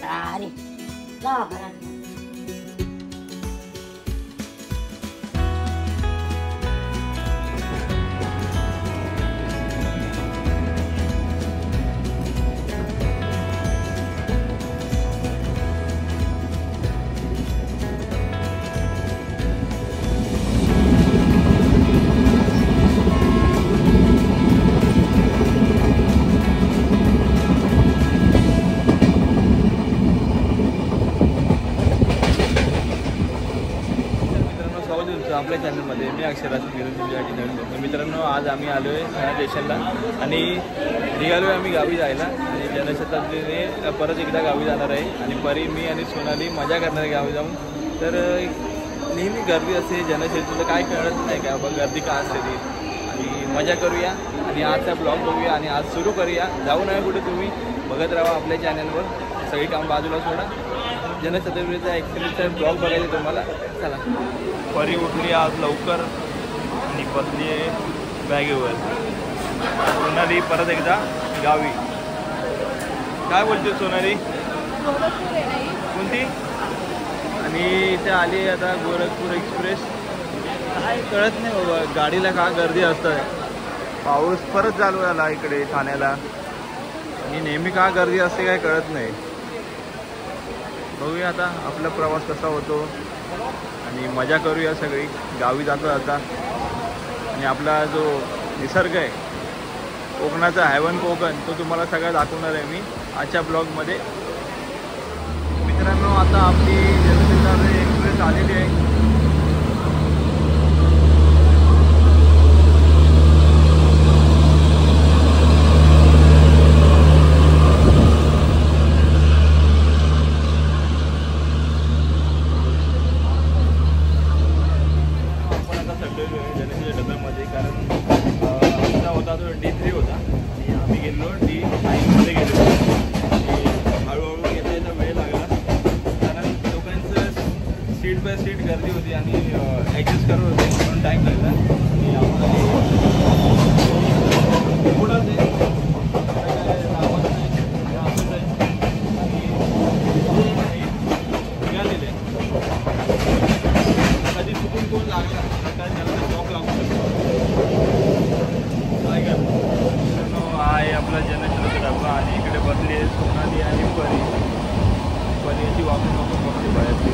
अरे जा घरात. आपल्या चॅनलमध्ये मी अक्षराज तुमच्यासाठी नवीन. मित्रांनो, आज आम्ही आलो आहे ह्या स्टेशनला आणि निघालो आहे आम्ही गावी जायला आणि जनशताब्दीने परत एकदा गावी जाणार आहे आणि परी, मी आणि सोनाली मजा करणार आहे गावी जाऊन. तर नेहमी गर्दी असते जनशताब्दीला, काय कळत नाही का बाबा गर्दी का असते ती, आणि मजा करूया आणि आजचा ब्लॉग बघूया आणि आज सुरू करूया. जाऊ नये कुठे, तुम्ही बघत राहा आपल्या चॅनलवर. सगळी काम बाजूला सोडा, जनशताब्दीचा ॲक्च्युलीचा ब्लॉग बघायला तुम्हाला. चला. परी उठली आज लवकर आणि बसली आहे बॅगेवर. सोनाली परत एकदा गावी. काय बोलते सोनाली? कोणती? आणि इथे आली आहे आता गोरखपूर एक्सप्रेस. काय कळत नाही बाबा गाडीला का गर्दी असतं. पाऊस परत चालू झाला इकडे ठाण्याला आणि नेहमी का गर्दी असते काय कळत नाही. बघूया आता आपला प्रवास कसा होतो आणि मजा करूया सगळी. गावी जातो आता आणि आपला जो निसर्ग आहे कोकणाचा, हेवन कोकण, तो तुम्हाला सगळं दाखवणार आहे मी आजच्या ब्लॉगमध्ये. मित्रांनो, आता आपली जनशताब्दी एक्सप्रेस आलेली आहे. डब्यामध्ये, कारण आमचा होता तो D3 होता आणि आम्ही गेलो D9मध्ये गेलो. हळूहळू येण्याचा वेळ लागला कारण लोकांचं सीट बाय सीट गर्दी होती आणि ॲडजस्ट करत होते म्हणून टाईम लागला. आणि आम्हाला पुढंच आहे निघालेले. कधी चुकून कोण लागला तर त्याला जॉब लागू शकतो. काय करतो आहे आपला जनशताब्दी डबा आणि इकडे बसली आहे सोनाली आणि परी. परीची वापरून बघते बाहेरची.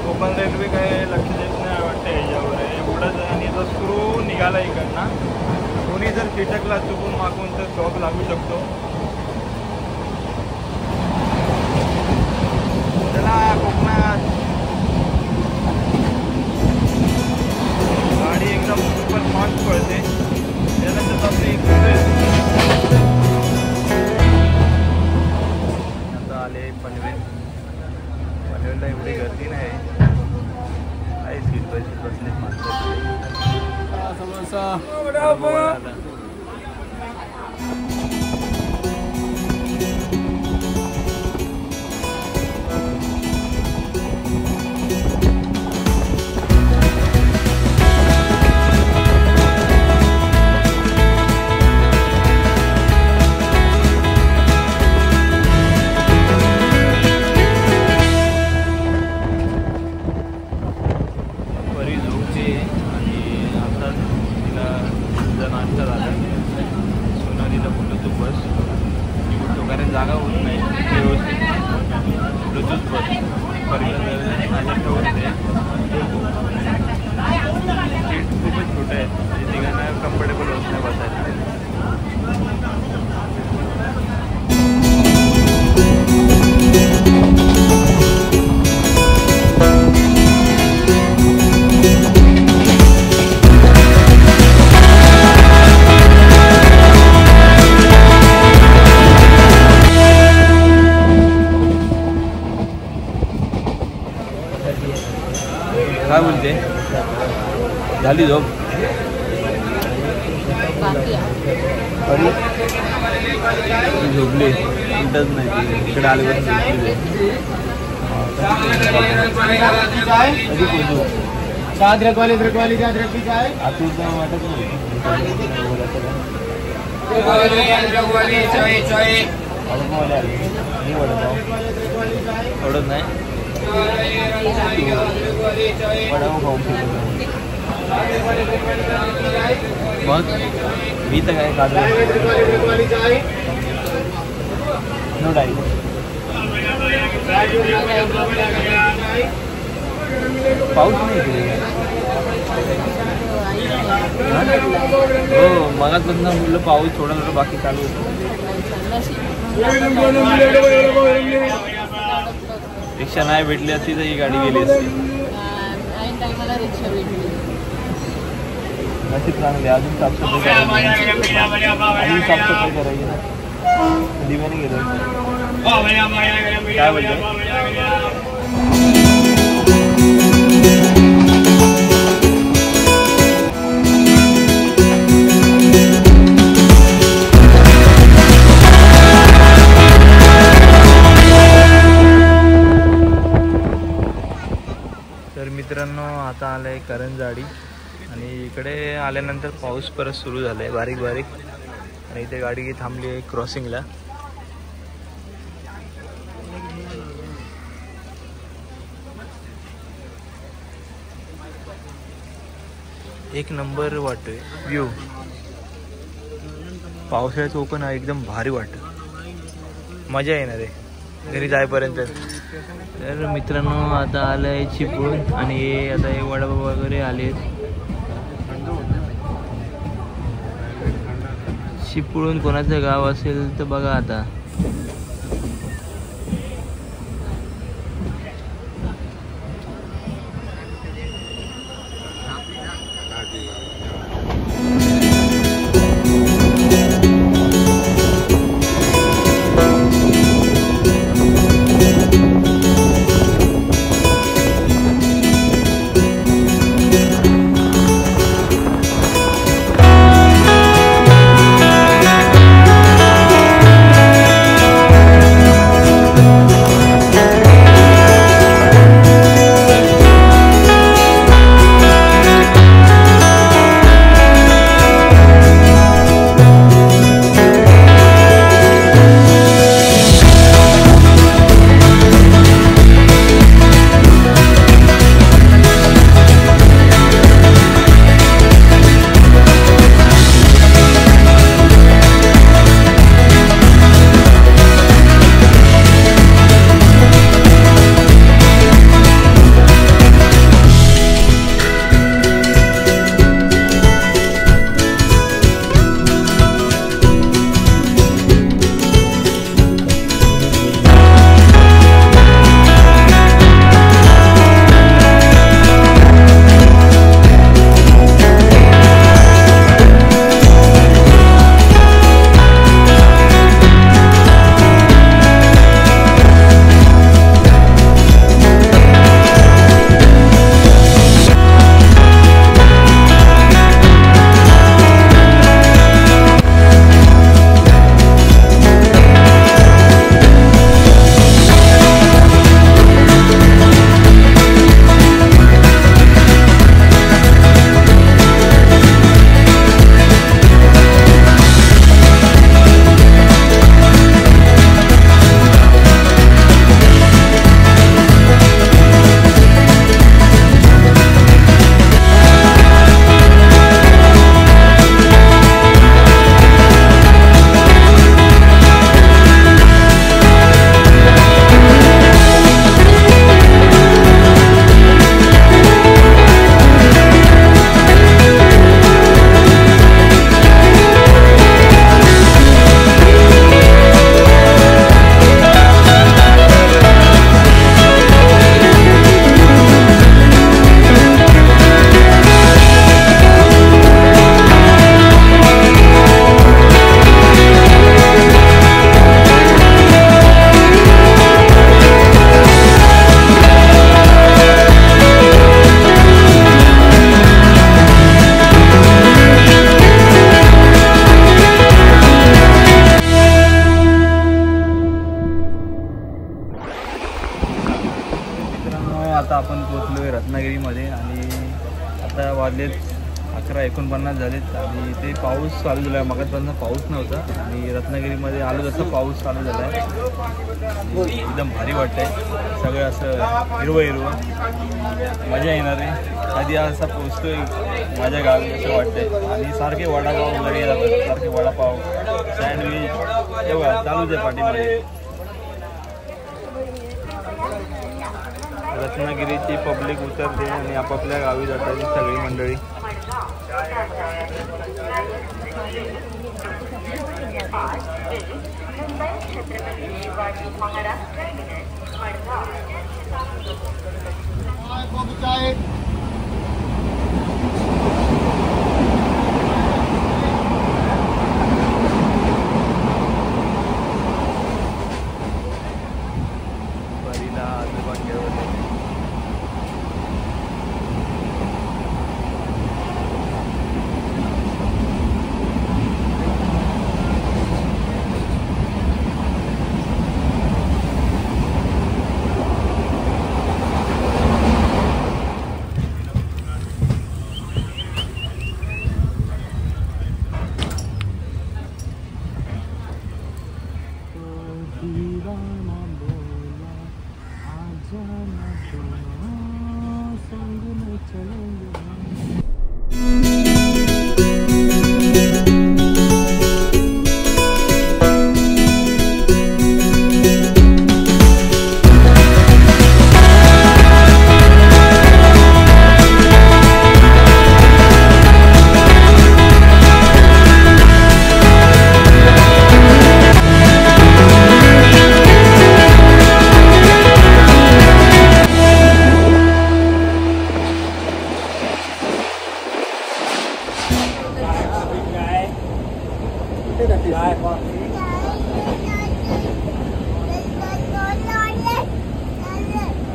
कोकण रेल्वे काय लक्ष देत नाही वाटतं ह्याच्यावर. एवढंच आणि तो स्क्रू निघाला इकडनं. कोणी जर चिटकला चुकून मागून तर शॉक लागू शकतो. त्याला कोकणात गाडी एकदम सुपर फास्ट पळते. जनशताब्दी एक्सप्रेस. आता आले पनवेल. पनवेलला एवढी गर्दी नाही आहे. सीट बाय सीट बसलेत माणसं. सोनालीला बोललो तू बस निवडतो कारण जागा होत नाही व्यवस्थित. ब्लूटूथ बस पर्यंत ठेवते. सीट खूपच छोटं आहे, तिघांना कम्फर्टेबल होत नाही बसायला. काय बोलते? झाली झोप? झोपली उठत नाही. इकडे आल्यावर अद्रक वाली चाय आतून वाटत नाही. आवडत नाही वडापाव खाऊन मग मी तर काय काढलं नो डाई पाऊस नाही हो मगाचपासून म्हटलं पाऊस थोडा थोडं बाकी चालू होतं रिक्षा नाही भेटली असती तर ही गाडी गेली असती नशीब चांगली अजून साफसफाई करायची अजून साफसफाई करायची ना दिव्याने गेलो काय बोलतो तर मित्रांनो आता आलं आहे करंजाडी आणि इकडे आल्यानंतर पाऊस परत सुरू झाला आहे बारीक बारीक आणि इथे गाडी थांबली आहे क्रॉसिंगला एक नंबर वाटतोय व्ह्यू पावसाळ्याचं कोकण एकदम भारी वाटतं मजा येणार आहे घरी जाईपर्यंत तर मित्रांनो आता आलं आहे चिपळूण आणि आता हे वडापाव वगैरे आले चिपळूण कोणाचं गाव असेल तर बघा आता 11:49 झालेत आणि इथे पाऊस चालू झाला आहे. मगाचपासून पाऊस नव्हता आणि रत्नागिरीमध्ये आलो तसा पाऊस चालू झाला आहे. एकदम भारी वाटतंय, सगळं असं हिरवं हिरवं, मजा येणार आहे. कधी असा पोचतोय माझ्या गावी असं वाटतंय. आणि सारखे वडापाव वगैरे येतात, सारखे वडापाव सँडविच एवढं चालूच आहे पाठीमध्ये. रत्नागिरीची पब्लिक उतरते आणि आपापल्या गावी जातात सगळी मंडळी.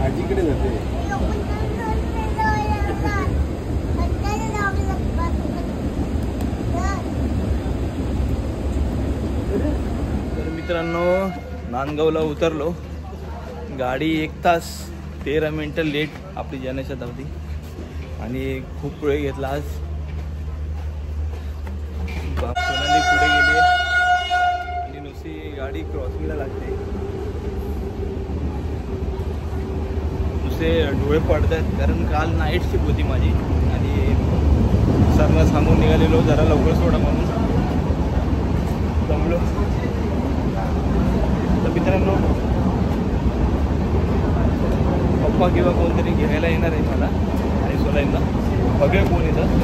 आजीकडे जाते. तर मित्रांनो नांदगावला उतरलो. गाडी 1 तास 13 मिनिटं लेट आपली जनशताब्दी आणि खूप वेळ घेतला आज. सोनाली पुढे गेली आणि नुसती गाडी क्रॉसिंगला लागते. नुसते डोळे पडतात कारण काल नाईट शिफ्ट होती माझी आणि सरला सांगून निघालेलो जरा लवकर सोडा म्हणून. जमलो. तर मित्रांनो पप्पा किंवा कोणतरी घ्यायला येणार आहे मला आणि सोलाईंना. बघूया कोण येतं,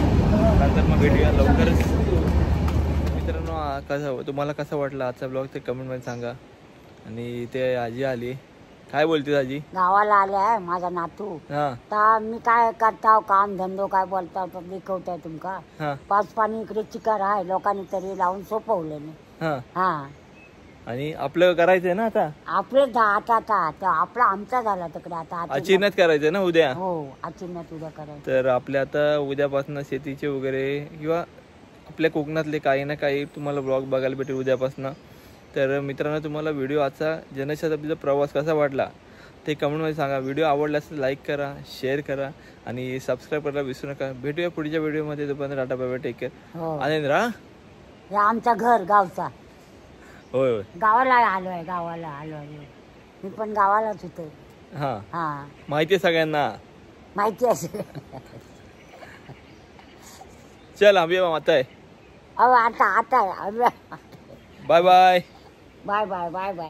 नंतर मग भेटूया लवकरच. मित्रांनो कसं तुम्हाला कसं वाटलं आजचा ब्लॉग ते कमेंटमध्ये सांगा. आणि ते आजी आली, काय बोलते आजी? गावाला आले आहे माझा नातू. तर मी काय करताव काम धंदो काय बोलताव तर लिखवताय तुमका. पाच पाणी इकडे चिकार आहे लोकांनी तरी लावून सोपवले नाही. हा आणि आपलं करायचंय ना आता. आपलं आता आपला आमचा झाला तिकडे. आता अचिन्यात करायचंय ना उद्या. हो अचिन्यात उद्या करायचं. तर आपल्या आता उद्यापासून शेतीचे वगैरे किंवा आपल्या कोकणातले काही ना काही तुम्हाला ब्लॉग बघायला भेटेल उद्यापासून. तर मित्रांनो तुम्हाला व्हिडिओ आजचा जनशताब्दीचा प्रवास कसा वाटला ते कमेंटमध्ये सांगा. व्हिडिओ आवडल्यास लाईक करा, शेअर करा आणि सबस्क्राईब करायला विसरू नका. भेटूया पुढच्या व्हिडिओमध्ये. तोपर्यंत tata bye bye, take care. आनंद राहा. हे आमचा घर गावचा. होय होय गावाला आलोय. मी पण गावालाच होतो. हा माहिती आहे सगळ्यांना, माहिती आहे. चल अभी आता आहे. आता bye bye. Bye bye bye bye.